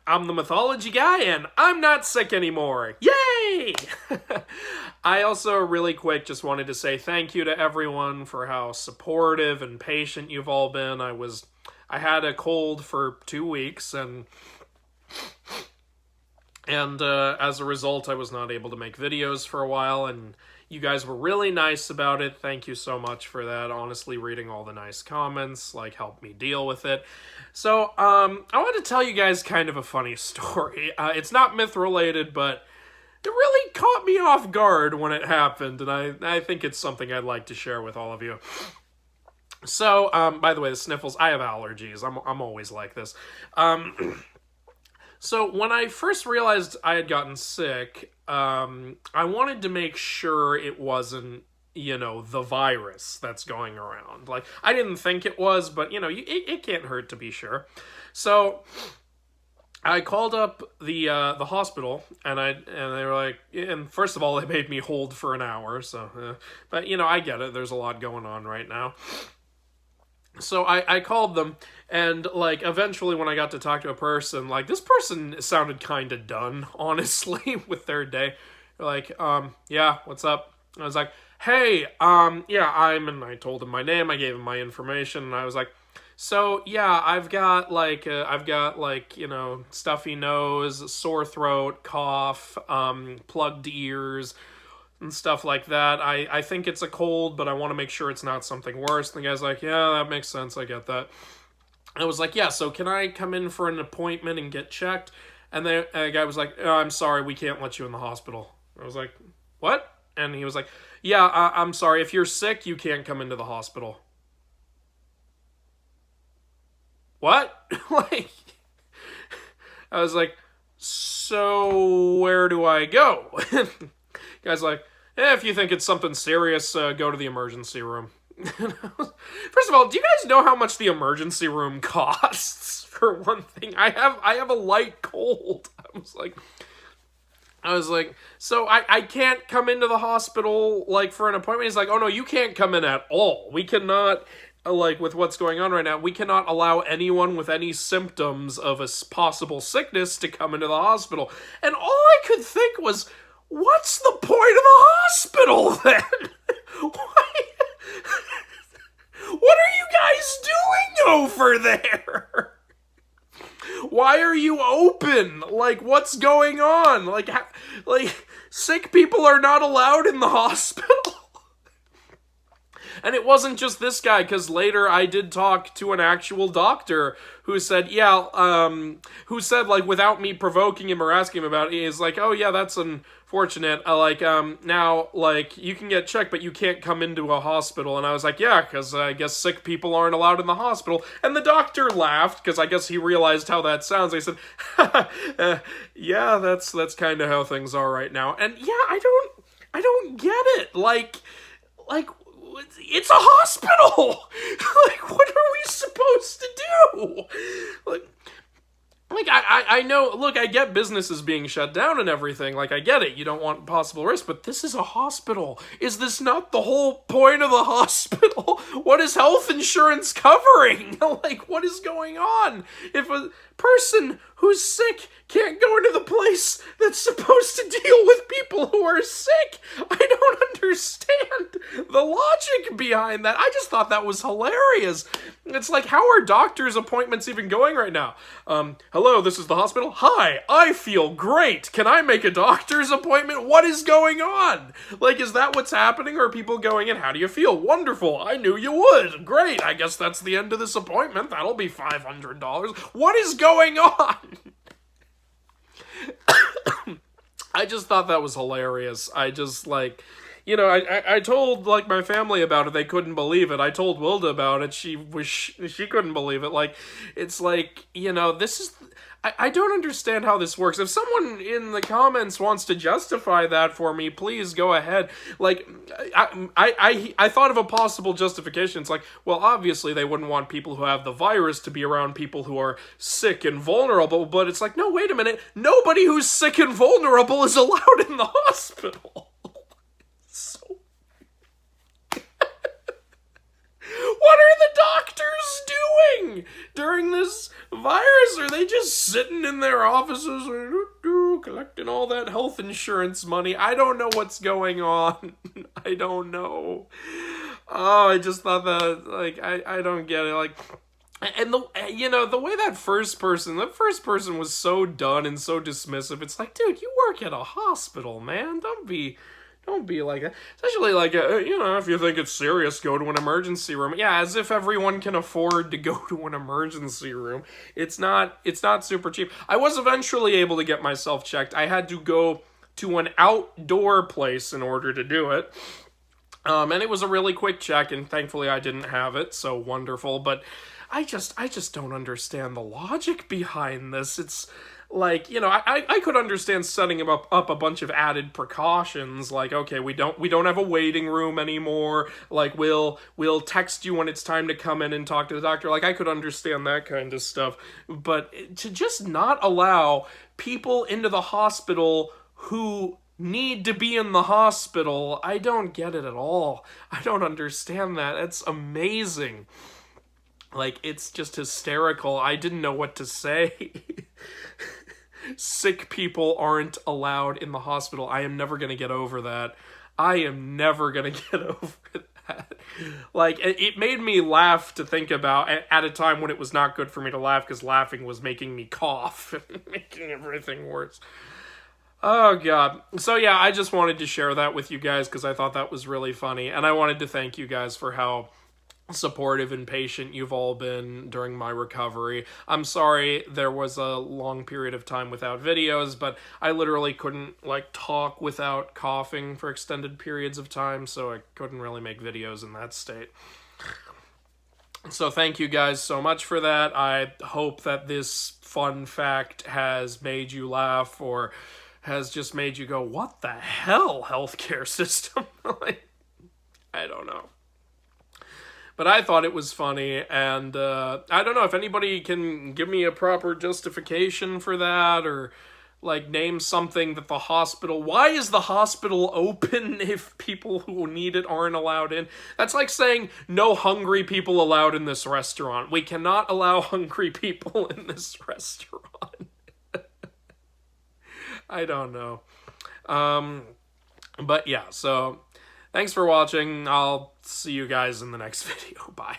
I'm the mythology guy, and I'm not sick anymore. Yay! I also, really quick, just wanted to say thank you to everyone for how supportive and patient you've all been. I had a cold for 2 weeks, and as a result, I was not able to make videos for a while, and you guys were really nice about it. Thank you so much for that. Honestly, reading all the nice comments, helped me deal with it. So, I want to tell you guys kind of a funny story. It's not myth-related, but it really caught me off guard when it happened, and I think it's something I'd like to share with all of you. So, by the way, the sniffles, I have allergies. I'm always like this. So when I first realized I had gotten sick, I wanted to make sure it wasn't, the virus that's going around. I didn't think it was, but, it can't hurt to be sure. So I called up the hospital, and they were like, and first of all, they made me hold for an hour, so, but, I get it. There's a lot going on right now. So I called them, and, eventually when I got to talk to a person, this person sounded kind of done, honestly, with their day. They're like, yeah, what's up? I was like, hey, yeah, and I told him my name, I gave him my information, and I was like, so, yeah, I've got, stuffy nose, sore throat, cough, plugged ears, and stuff like that. I think it's a cold, but I want to make sure it's not something worse. And the guy's like, yeah, that makes sense. I get that. I was like, yeah, so can I come in for an appointment and get checked? And the guy was like, oh, I'm sorry, we can't let you in the hospital. I was like, what? And he was like, yeah, I'm sorry, if you're sick, you can't come into the hospital. What? I was like, so where do I go? Guy's like, if you think it's something serious, go to the emergency room. First of all, do you guys know how much the emergency room costs? For one thing, I have a light cold. I was like, so I can't come into the hospital for an appointment. He's like, oh no, you can't come in at all. We cannot, with what's going on right now, we cannot allow anyone with any symptoms of a possible sickness to come into the hospital. And all I could think was, what's the point of the hospital then? What are you guys doing over there? Why are you open? What's going on? Sick people are not allowed in the hospital. And it wasn't just this guy, because later I did talk to an actual doctor who said, without me provoking him or asking him about it, he's like, oh yeah, that's unfortunate. Now, you can get checked, but you can't come into a hospital. And I was like, yeah, because I guess sick people aren't allowed in the hospital. And the doctor laughed, because I guess he realized how that sounds. He said, yeah, that's kind of how things are right now. And yeah, I don't get it. It's a hospital! What are we supposed to do? I know, look, I get businesses being shut down and everything, I get it, you don't want possible risk, but this is a hospital. Is this not the whole point of the hospital? What is health insurance covering? What is going on? If a person who's sick can't go into the place that's supposed to deal with people who are sick, I don't understand the logic behind that. I just thought that was hilarious. It's how are doctors' appointments even going right now? Hello, this is the hospital. Hi, I feel great. Can I make a doctor's appointment? What is going on? Is that what's happening? Or are people going in, how do you feel? Wonderful. I knew you would. Great. I guess that's the end of this appointment. That'll be $500. What is going on? I just thought that was hilarious. I just, I told, my family about it. They couldn't believe it. I told Wilda about it. She couldn't believe it. It's this is... I don't understand how this works. If someone in the comments wants to justify that for me, please go ahead. I thought of a possible justification. It's well, obviously they wouldn't want people who have the virus to be around people who are sick and vulnerable, but it's no, wait a minute. Nobody who's sick and vulnerable is allowed in the hospital. What are the doctors doing during this virus? Are they just sitting in their offices collecting all that health insurance money? I don't know what's going on. I don't know. Oh, I just thought that, like, I don't get it. Like, and the way that first person was so done and so dismissive. It's like, dude, you work at a hospital, man. Don't be like that. Especially like, if you think it's serious, go to an emergency room. Yeah, as if everyone can afford to go to an emergency room. It's not super cheap. I was eventually able to get myself checked. I had to go to an outdoor place in order to do it. And it was a really quick check, and thankfully I didn't have it, so wonderful. But I just don't understand the logic behind this. It's like, I could understand setting up a bunch of added precautions, like, okay, we don't have a waiting room anymore, like, we'll text you when it's time to come in and talk to the doctor. Like, I could understand that kind of stuff. But to just not allow people into the hospital who need to be in the hospital, I don't get it at all. I don't understand that. It's amazing. Like, it's just hysterical. I didn't know what to say. Sick people aren't allowed in the hospital. I am never gonna get over that. I am never gonna get over that. Like, it made me laugh to think about at a time when it was not good for me to laugh, because laughing was making me cough, making everything worse. Oh, God. So, yeah, I just wanted to share that with you guys because I thought that was really funny. And I wanted to thank you guys for how supportive and patient you've all been during my recovery. I'm sorry there was a long period of time without videos, but I literally couldn't, talk without coughing for extended periods of time, so I couldn't really make videos in that state. So thank you guys so much for that. I hope that this fun fact has made you laugh or has just made you go, what the hell, healthcare system? I don't know. But I thought it was funny, and I don't know if anybody can give me a proper justification for that, or name something that the hospital... Why is the hospital open if people who need it aren't allowed in? That's like saying no hungry people allowed in this restaurant. We cannot allow hungry people in this restaurant. I don't know. But yeah, so thanks for watching. I'll see you guys in the next video. Bye.